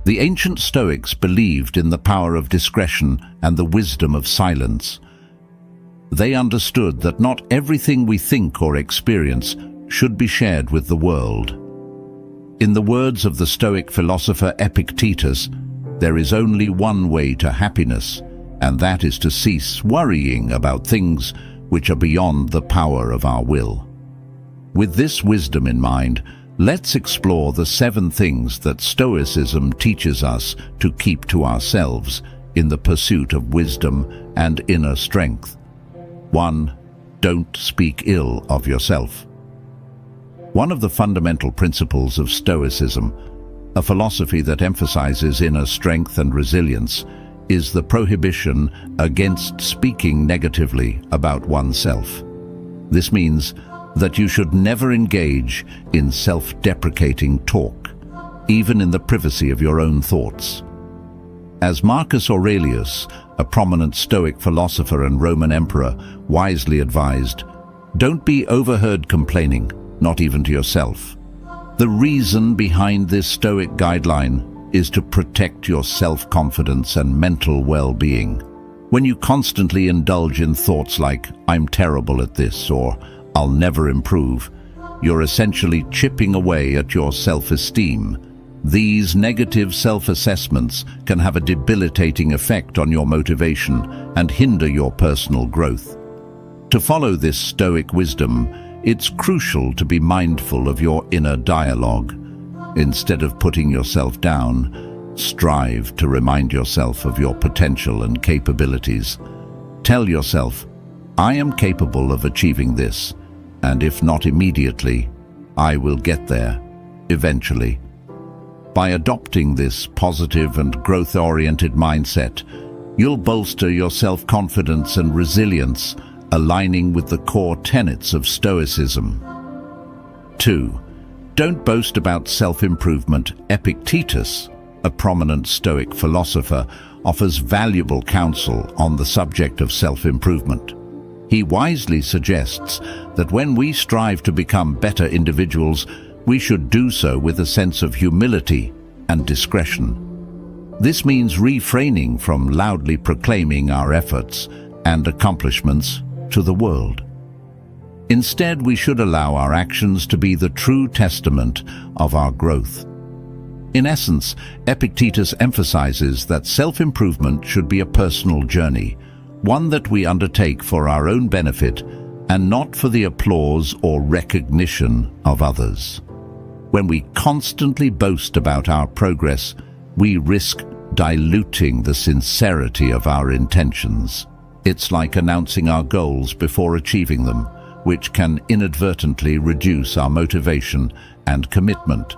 The ancient Stoics believed in the power of discretion and the wisdom of silence. They understood that not everything we think or experience should be shared with the world. In the words of the Stoic philosopher Epictetus, there is only one way to happiness, and that is to cease worrying about things which are beyond the power of our will. With this wisdom in mind, let's explore the 7 things that Stoicism teaches us to keep to ourselves in the pursuit of wisdom and inner strength. 1. Don't speak ill of yourself. One of the fundamental principles of Stoicism, a philosophy that emphasizes inner strength and resilience, is the prohibition against speaking negatively about oneself. This means that you should never engage in self-deprecating talk, even in the privacy of your own thoughts. As Marcus Aurelius, a prominent Stoic philosopher and Roman emperor, wisely advised, don't be overheard complaining, not even to yourself. The reason behind this Stoic guideline is to protect your self-confidence and mental well-being. When you constantly indulge in thoughts like, I'm terrible at this, or I'll never improve, you're essentially chipping away at your self-esteem. These negative self-assessments can have a debilitating effect on your motivation and hinder your personal growth. To follow this Stoic wisdom, it's crucial to be mindful of your inner dialogue. Instead of putting yourself down, strive to remind yourself of your potential and capabilities. Tell yourself, I am capable of achieving this, and if not immediately, I will get there, eventually. By adopting this positive and growth-oriented mindset, you'll bolster your self-confidence and resilience, aligning with the core tenets of Stoicism. 2. Don't boast about self-improvement. Epictetus, a prominent Stoic philosopher, offers valuable counsel on the subject of self-improvement. He wisely suggests that when we strive to become better individuals, we should do so with a sense of humility and discretion. This means refraining from loudly proclaiming our efforts and accomplishments to the world. Instead, we should allow our actions to be the true testament of our growth. In essence, Epictetus emphasizes that self-improvement should be a personal journey, one that we undertake for our own benefit and not for the applause or recognition of others. When we constantly boast about our progress, we risk diluting the sincerity of our intentions. It's like announcing our goals before achieving them, which can inadvertently reduce our motivation and commitment.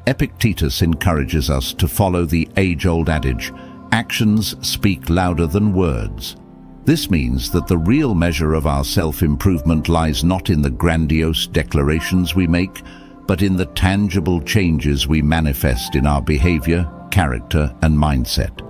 Epictetus encourages us to follow the age-old adage, actions speak louder than words. This means that the real measure of our self-improvement lies not in the grandiose declarations we make, but in the tangible changes we manifest in our behavior, character, and mindset.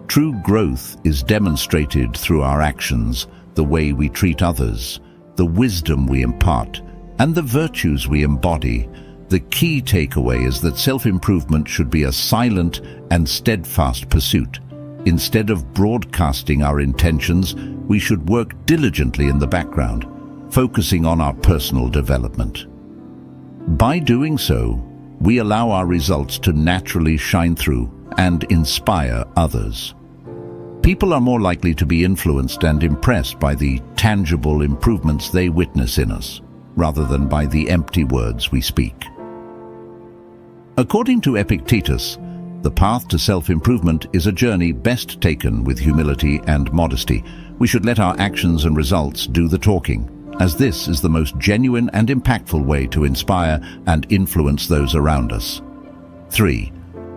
True growth is demonstrated through our actions, the way we treat others, the wisdom we impart, and the virtues we embody. The key takeaway is that self-improvement should be a silent and steadfast pursuit. Instead of broadcasting our intentions, we should work diligently in the background, focusing on our personal development. By doing so, we allow our results to naturally shine through and inspire others. People are more likely to be influenced and impressed by the tangible improvements they witness in us, rather than by the empty words we speak. According to Epictetus, the path to self-improvement is a journey best taken with humility and modesty. We should let our actions and results do the talking, as this is the most genuine and impactful way to inspire and influence those around us. 3.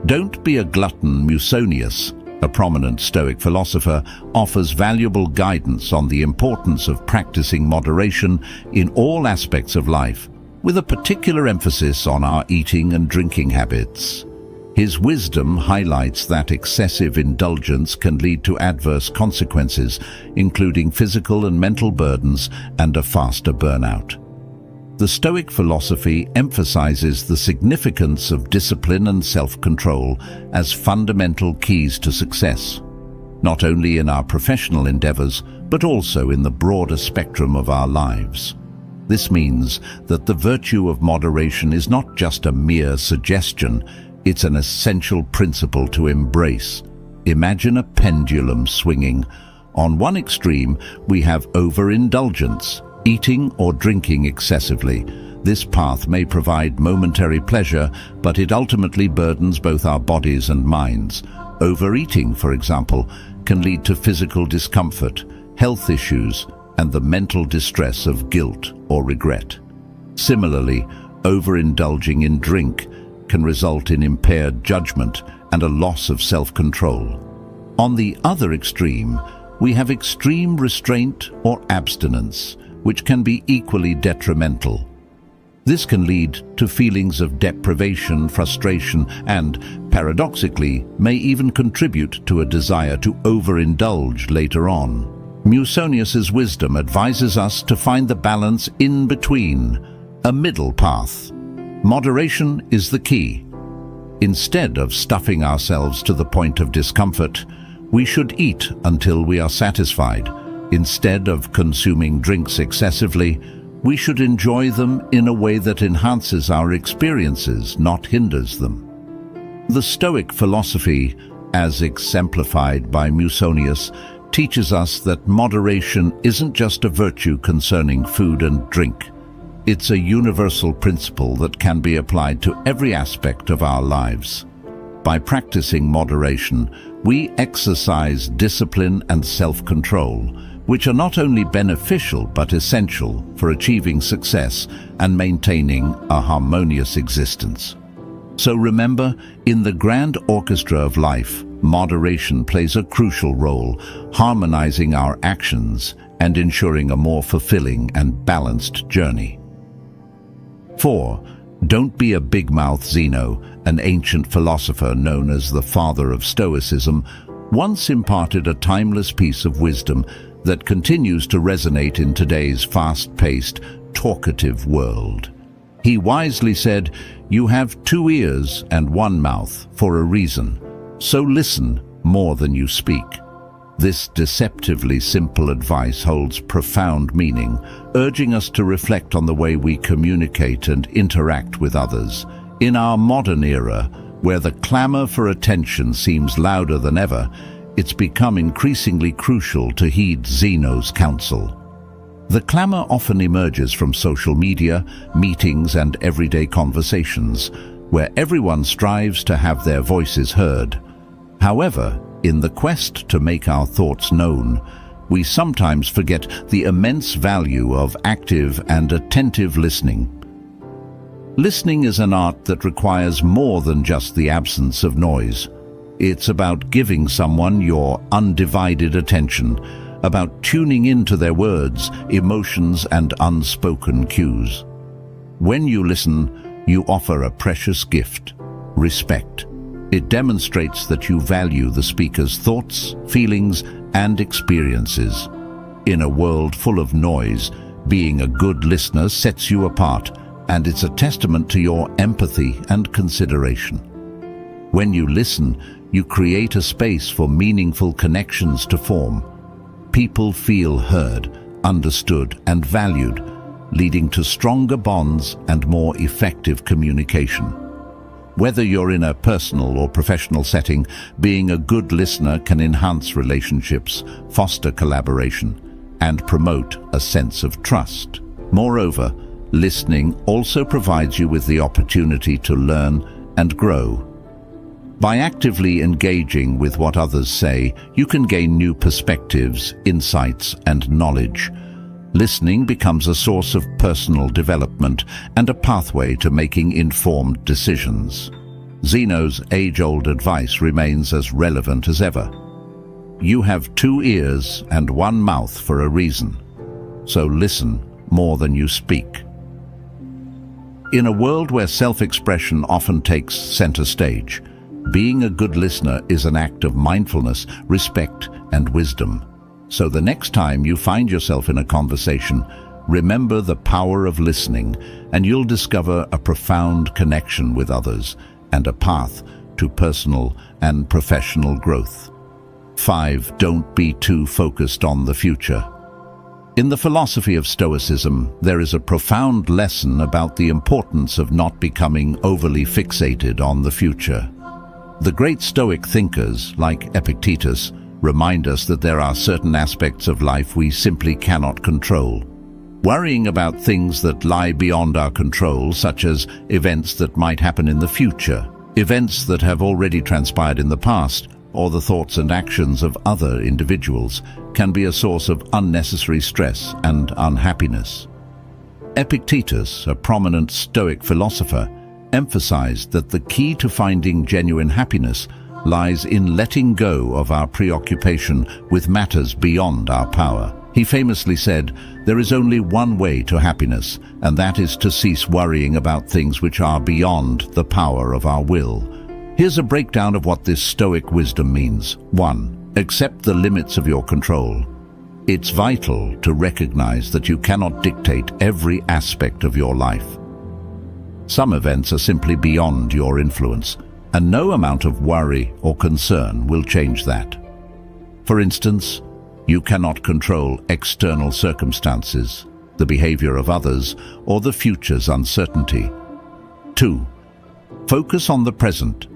Don't be a glutton. Musonius, a prominent Stoic philosopher, offers valuable guidance on the importance of practicing moderation in all aspects of life, with a particular emphasis on our eating and drinking habits. His wisdom highlights that excessive indulgence can lead to adverse consequences, including physical and mental burdens and a faster burnout. The Stoic philosophy emphasizes the significance of discipline and self-control as fundamental keys to success, not only in our professional endeavors, but also in the broader spectrum of our lives. This means that the virtue of moderation is not just a mere suggestion, it's an essential principle to embrace. Imagine a pendulum swinging. On one extreme, we have overindulgence, eating or drinking excessively. This path may provide momentary pleasure, but it ultimately burdens both our bodies and minds. Overeating, for example, can lead to physical discomfort, health issues, and the mental distress of guilt or regret. Similarly, overindulging in drink can result in impaired judgment and a loss of self-control. On the other extreme, we have extreme restraint or abstinence, which can be equally detrimental. This can lead to feelings of deprivation, frustration, and, paradoxically, may even contribute to a desire to overindulge later on. Musonius's wisdom advises us to find the balance in between, a middle path. Moderation is the key. Instead of stuffing ourselves to the point of discomfort, we should eat until we are satisfied. Instead of consuming drinks excessively, we should enjoy them in a way that enhances our experiences, not hinders them. The Stoic philosophy, as exemplified by Musonius, teaches us that moderation isn't just a virtue concerning food and drink. It's a universal principle that can be applied to every aspect of our lives. By practicing moderation, we exercise discipline and self-control, which are not only beneficial but essential for achieving success and maintaining a harmonious existence. So remember, in the grand orchestra of life, moderation plays a crucial role, harmonizing our actions and ensuring a more fulfilling and balanced journey. 4. Don't be a big mouth. Zeno, an ancient philosopher known as the father of Stoicism, once imparted a timeless piece of wisdom that continues to resonate in today's fast-paced, talkative world. He wisely said, "You have 2 ears and 1 mouth for a reason, so listen more than you speak." This deceptively simple advice holds profound meaning, urging us to reflect on the way we communicate and interact with others. In our modern era, where the clamor for attention seems louder than ever, it's become increasingly crucial to heed Zeno's counsel. The clamor often emerges from social media, meetings, and everyday conversations, where everyone strives to have their voices heard. However, in the quest to make our thoughts known, we sometimes forget the immense value of active and attentive listening. Listening is an art that requires more than just the absence of noise. It's about giving someone your undivided attention, about tuning into their words, emotions, and unspoken cues. When you listen, you offer a precious gift: respect. It demonstrates that you value the speaker's thoughts, feelings, and experiences. In a world full of noise, being a good listener sets you apart, and it's a testament to your empathy and consideration. When you listen, you create a space for meaningful connections to form. People feel heard, understood, and valued, leading to stronger bonds and more effective communication. Whether you're in a personal or professional setting, being a good listener can enhance relationships, foster collaboration, and promote a sense of trust. Moreover, listening also provides you with the opportunity to learn and grow. By actively engaging with what others say, you can gain new perspectives, insights, and knowledge. Listening becomes a source of personal development and a pathway to making informed decisions. Zeno's age-old advice remains as relevant as ever. You have 2 ears and 1 mouth for a reason, so listen more than you speak. In a world where self-expression often takes center stage, being a good listener is an act of mindfulness, respect, and wisdom. So the next time you find yourself in a conversation, Remember the power of listening, and you'll discover a profound connection with others and a path to personal and professional growth. 5. Don't be too focused on the future. In the philosophy of Stoicism, there is a profound lesson about the importance of not becoming overly fixated on the future. The great Stoic thinkers, like Epictetus, remind us that there are certain aspects of life we simply cannot control. Worrying about things that lie beyond our control, such as events that might happen in the future, events that have already transpired in the past, or the thoughts and actions of other individuals, can be a source of unnecessary stress and unhappiness. Epictetus, a prominent Stoic philosopher, emphasized that the key to finding genuine happiness lies in letting go of our preoccupation with matters beyond our power. He famously said, "There is only one way to happiness, and that is to cease worrying about things which are beyond the power of our will." Here's a breakdown of what this Stoic wisdom means. 1. Accept the limits of your control. It's vital to recognize that you cannot dictate every aspect of your life. Some events are simply beyond your influence, and no amount of worry or concern will change that. For instance, you cannot control external circumstances, the behavior of others, or the future's uncertainty. 2. Focus on the present.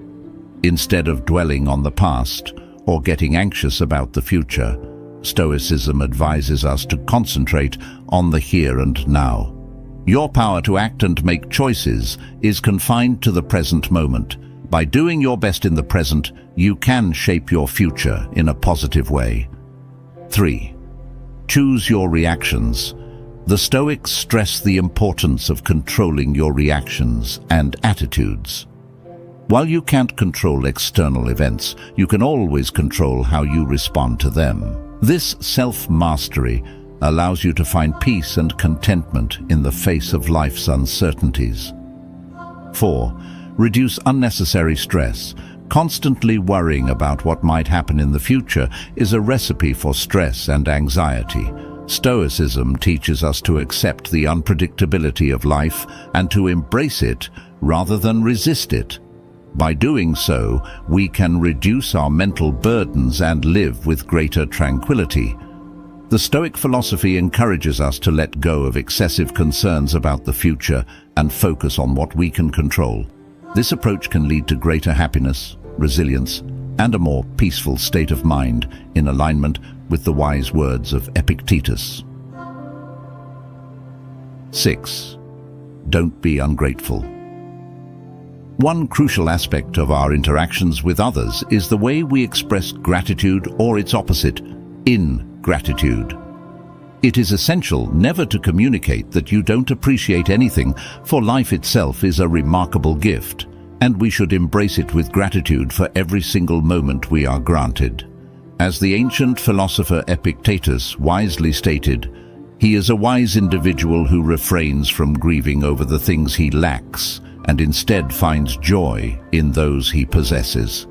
Instead of dwelling on the past or getting anxious about the future, Stoicism advises us to concentrate on the here and now. Your power to act and make choices is confined to the present moment. By doing your best in the present, you can shape your future in a positive way. 3. Choose your reactions. The Stoics stress the importance of controlling your reactions and attitudes. While you can't control external events, you can always control how you respond to them. This self-mastery allows you to find peace and contentment in the face of life's uncertainties. 4. Reduce unnecessary stress. Constantly worrying about what might happen in the future is a recipe for stress and anxiety. Stoicism teaches us to accept the unpredictability of life and to embrace it rather than resist it. By doing so, we can reduce our mental burdens and live with greater tranquility. The Stoic philosophy encourages us to let go of excessive concerns about the future and focus on what we can control. This approach can lead to greater happiness, resilience, and a more peaceful state of mind in alignment with the wise words of Epictetus. 6. Don't be ungrateful. One crucial aspect of our interactions with others is the way we express gratitude or its opposite, ingratitude. It is essential never to communicate that you don't appreciate anything, for life itself is a remarkable gift, and we should embrace it with gratitude for every single moment we are granted. As the ancient philosopher Epictetus wisely stated, he is a wise individual who refrains from grieving over the things he lacks and instead finds joy in those he possesses.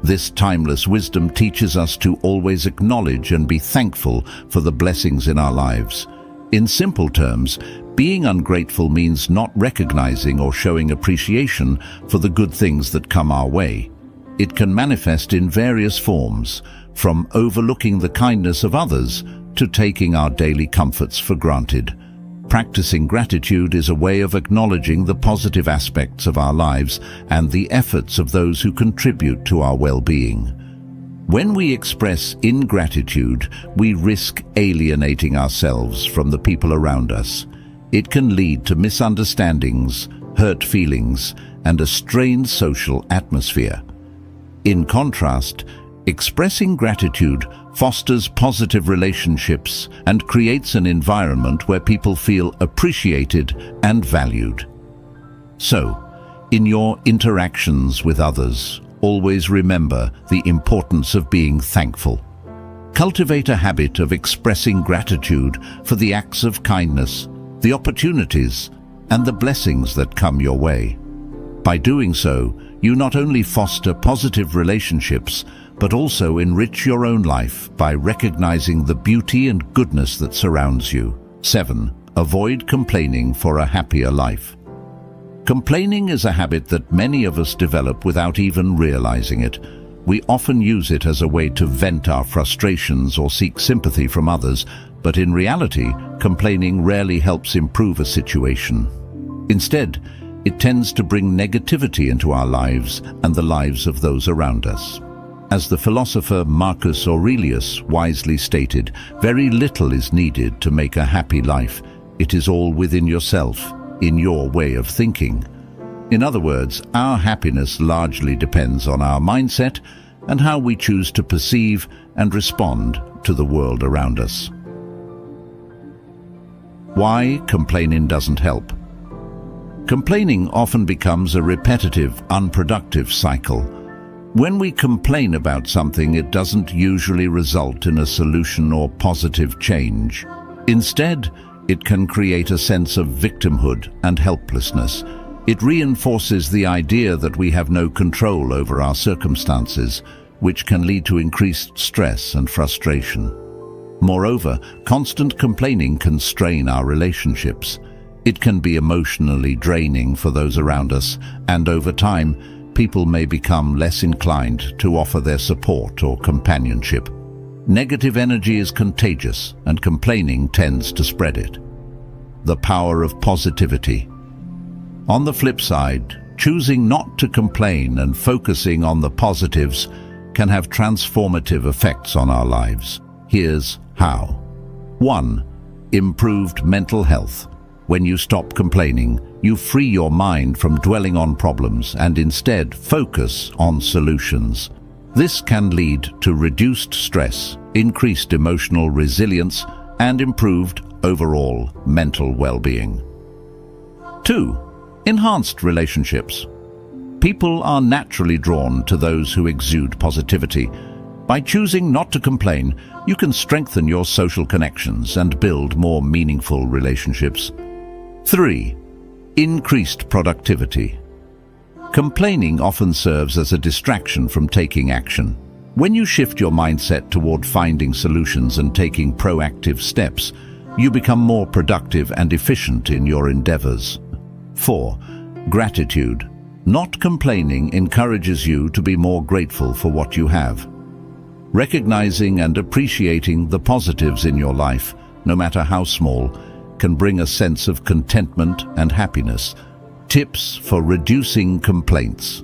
This timeless wisdom teaches us to always acknowledge and be thankful for the blessings in our lives. In simple terms, being ungrateful means not recognizing or showing appreciation for the good things that come our way. It can manifest in various forms, from overlooking the kindness of others to taking our daily comforts for granted. Practicing gratitude is a way of acknowledging the positive aspects of our lives and the efforts of those who contribute to our well-being. When we express ingratitude, we risk alienating ourselves from the people around us. It can lead to misunderstandings, hurt feelings, and a strained social atmosphere. In contrast, expressing gratitude fosters positive relationships and creates an environment where people feel appreciated and valued. So, in your interactions with others, always remember the importance of being thankful. Cultivate a habit of expressing gratitude for the acts of kindness, the opportunities, and the blessings that come your way. By doing so, you not only foster positive relationships, but also enrich your own life by recognizing the beauty and goodness that surrounds you. 7. avoid complaining for a happier life. Complaining is a habit that many of us develop without even realizing it. We often use it as a way to vent our frustrations or seek sympathy from others, but in reality, complaining rarely helps improve a situation. Instead, it tends to bring negativity into our lives and the lives of those around us. As the philosopher Marcus Aurelius wisely stated, very little is needed to make a happy life. It is all within yourself, in your way of thinking. In other words, our happiness largely depends on our mindset and how we choose to perceive and respond to the world around us. Why complaining doesn't help? Complaining often becomes a repetitive, unproductive cycle. When we complain about something, it doesn't usually result in a solution or positive change. Instead, it can create a sense of victimhood and helplessness. It reinforces the idea that we have no control over our circumstances, which can lead to increased stress and frustration. Moreover, constant complaining can strain our relationships. It can be emotionally draining for those around us, and over time, people may become less inclined to offer their support or companionship. Negative energy is contagious, and complaining tends to spread it. The power of positivity. On the flip side, choosing not to complain and focusing on the positives can have transformative effects on our lives. Here's how. 1. Improved mental health. When you stop complaining, you free your mind from dwelling on problems and instead focus on solutions. This can lead to reduced stress, increased emotional resilience, and improved overall mental well-being. 2. Enhanced relationships. People are naturally drawn to those who exude positivity. By choosing not to complain, you can strengthen your social connections and build more meaningful relationships. 3. Increased productivity. Complaining often serves as a distraction from taking action. When you shift your mindset toward finding solutions and taking proactive steps, you become more productive and efficient in your endeavors. 4. Gratitude. Not complaining encourages you to be more grateful for what you have. Recognizing and appreciating the positives in your life, no matter how small, can bring a sense of contentment and happiness. Tips for reducing complaints.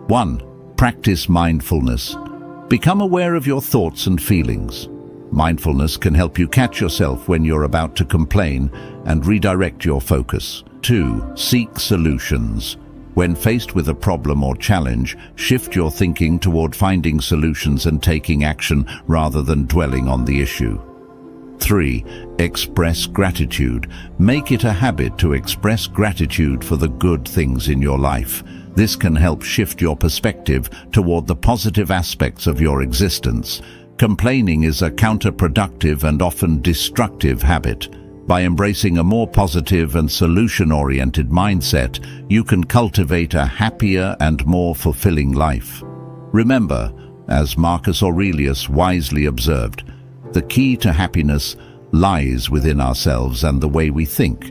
1. Practice mindfulness. Become aware of your thoughts and feelings. Mindfulness can help you catch yourself when you're about to complain and redirect your focus. 2. Seek solutions. When faced with a problem or challenge, shift your thinking toward finding solutions and taking action rather than dwelling on the issue. 3. Express gratitude. Make it a habit to express gratitude for the good things in your life. This can help shift your perspective toward the positive aspects of your existence. Complaining is a counterproductive and often destructive habit. By embracing a more positive and solution-oriented mindset, you can cultivate a happier and more fulfilling life. Remember, as Marcus Aurelius wisely observed, the key to happiness lies within ourselves and the way we think.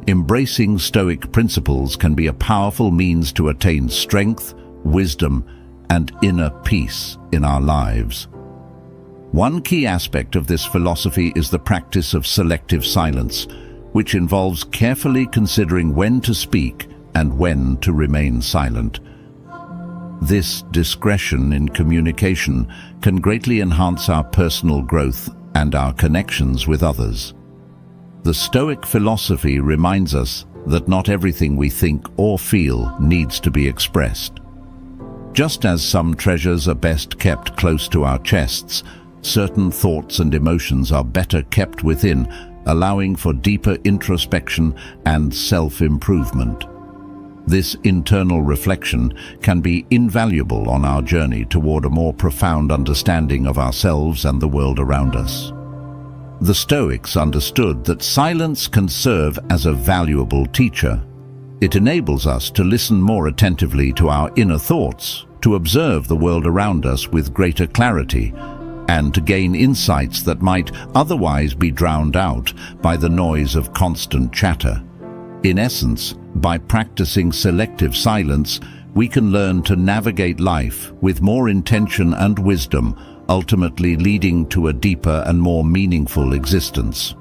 Embracing Stoic principles can be a powerful means to attain strength, wisdom, and inner peace in our lives. One key aspect of this philosophy is the practice of selective silence, which involves carefully considering when to speak and when to remain silent. This discretion in communication can greatly enhance our personal growth and our connections with others. The Stoic philosophy reminds us that not everything we think or feel needs to be expressed. Just as some treasures are best kept close to our chests, certain thoughts and emotions are better kept within, allowing for deeper introspection and self-improvement. This internal reflection can be invaluable on our journey toward a more profound understanding of ourselves and the world around us. The Stoics understood that silence can serve as a valuable teacher. It enables us to listen more attentively to our inner thoughts, to observe the world around us with greater clarity, and to gain insights that might otherwise be drowned out by the noise of constant chatter. In essence, by practicing selective silence, we can learn to navigate life with more intention and wisdom, ultimately leading to a deeper and more meaningful existence.